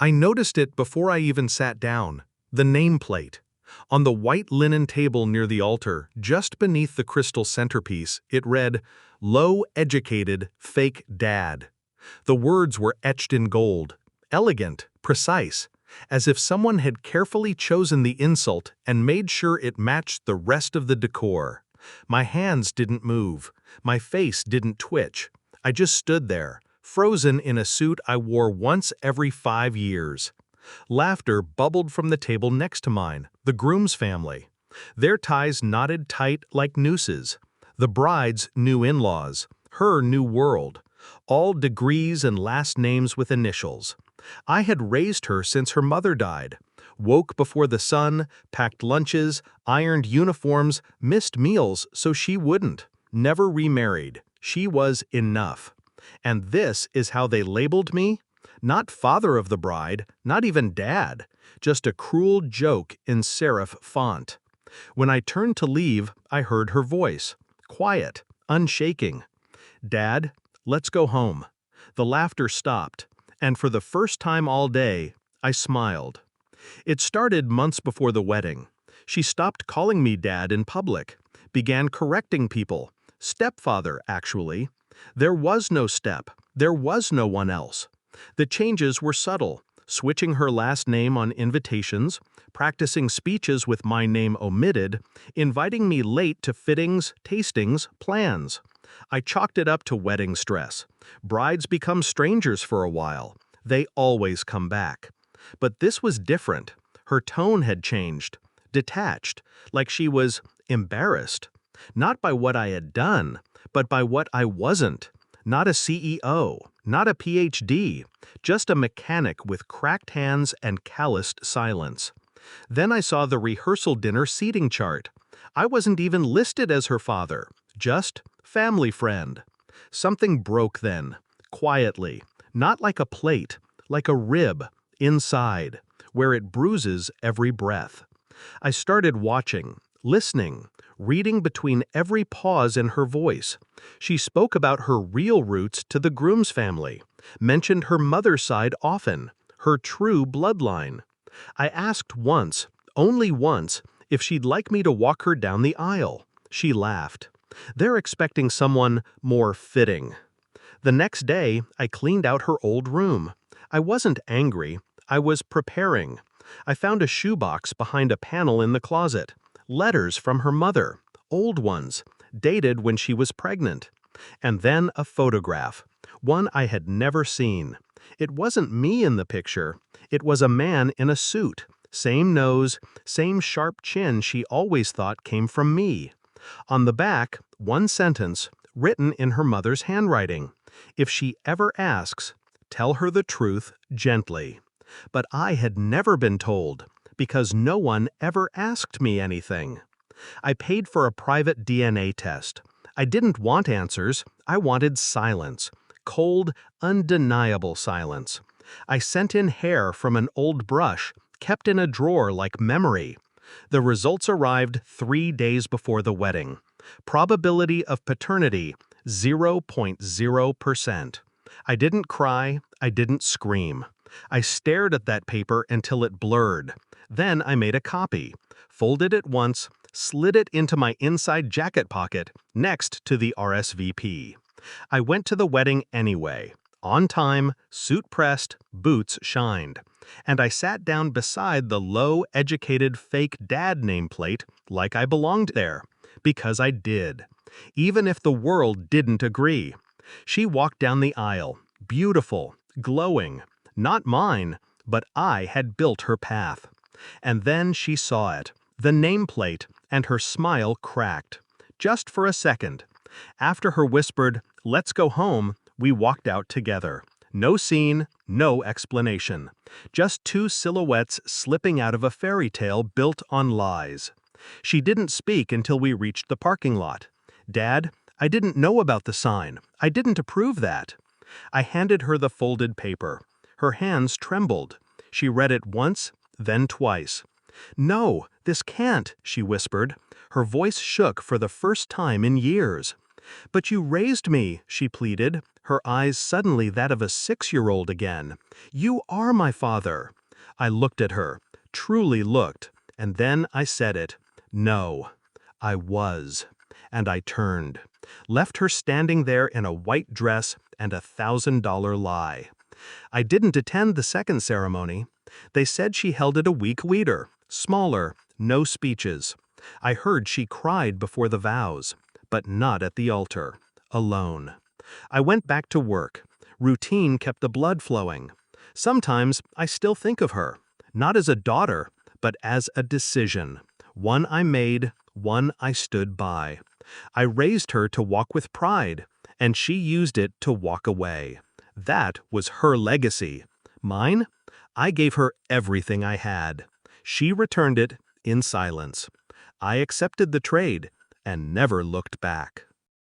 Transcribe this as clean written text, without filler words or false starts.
I noticed it before I even sat down. The nameplate. On the white linen table near the altar, just beneath the crystal centerpiece, it read, "Low educated, fake dad." The words were etched in gold, elegant, precise, as if someone had carefully chosen the insult and made sure it matched the rest of the decor. My hands didn't move. My face didn't twitch. I just stood there, frozen in a suit I wore once every 5 years. Laughter bubbled from the table next to mine, the groom's family. Their ties knotted tight like nooses. The bride's new in-laws, her new world, all degrees and last names with initials. I had raised her since her mother died, woke before the sun, packed lunches, ironed uniforms, missed meals so she wouldn't, never remarried. She was enough. And this is how they labeled me? Not father of the bride, not even dad, just a cruel joke in serif font. When I turned to leave, I heard her voice, quiet, unshaking. "Dad, let's go home." The laughter stopped, and for the first time all day, I smiled. It started months before the wedding. She stopped calling me dad in public, began correcting people. Stepfather, actually. There was no step. There was no one else. The changes were subtle, switching her last name on invitations, practicing speeches with my name omitted, inviting me late to fittings, tastings, plans. I chalked it up to wedding stress. Brides become strangers for a while. They always come back. But this was different. Her tone had changed, detached, like she was embarrassed. Not by what I had done, but by what I wasn't. Not a CEO, not a PhD, just a mechanic with cracked hands and calloused silence. Then I saw the rehearsal dinner seating chart. I wasn't even listed as her father, just family friend. Something broke then, quietly, not like a plate, like a rib, inside, where it bruises every breath. I started watching, listening, reading between every pause in her voice. She spoke about her real roots to the groom's family, mentioned her mother's side often, her true bloodline. I asked once, only once, if she'd like me to walk her down the aisle. She laughed. They're expecting someone more fitting. The next day, I cleaned out her old room. I wasn't angry. I was preparing. I found a shoebox behind a panel in the closet. Letters from her mother, old ones, dated when she was pregnant. And then a photograph, one I had never seen. It wasn't me in the picture. It was a man in a suit. Same nose, same sharp chin she always thought came from me. On the back, one sentence, written in her mother's handwriting. If she ever asks, tell her the truth gently. But I had never been told, because no one ever asked me anything. I paid for a private DNA test. I didn't want answers. I wanted silence. Cold, undeniable silence. I sent in hair from an old brush, kept in a drawer like memory. The results arrived 3 days before the wedding. Probability of paternity, 0.0%. I didn't cry. I didn't scream. I stared at that paper until it blurred. Then I made a copy, folded it once, slid it into my inside jacket pocket, next to the RSVP. I went to the wedding anyway. On time, suit pressed, boots shined. And I sat down beside the low-educated fake dad nameplate like I belonged there. Because I did. Even if the world didn't agree. She walked down the aisle, beautiful, glowing. Not mine, but I had built her path. And then she saw it, the nameplate, and her smile cracked. Just for a second. After her whispered, "Let's go home," we walked out together. No scene, no explanation. Just two silhouettes slipping out of a fairy tale built on lies. She didn't speak until we reached the parking lot. "Dad, I didn't know about the sign. I didn't approve that." I handed her the folded paper. Her hands trembled. She read it once, then twice. "No, this can't," she whispered. Her voice shook for the first time in years. "But you raised me," she pleaded, her eyes suddenly that of a 6-year-old again. "You are my father." I looked at her, truly looked, and then I said it. No, I was. And I turned, left her standing there in a white dress and a $1,000 lie. I didn't attend the second ceremony. They said she held it a week later, smaller, no speeches. I heard she cried before the vows, but not at the altar, alone. I went back to work. Routine kept the blood flowing. Sometimes I still think of her, not as a daughter, but as a decision. One I made, one I stood by. I raised her to walk with pride, and she used it to walk away. That was her legacy. Mine? I gave her everything I had. She returned it in silence. I accepted the trade and never looked back.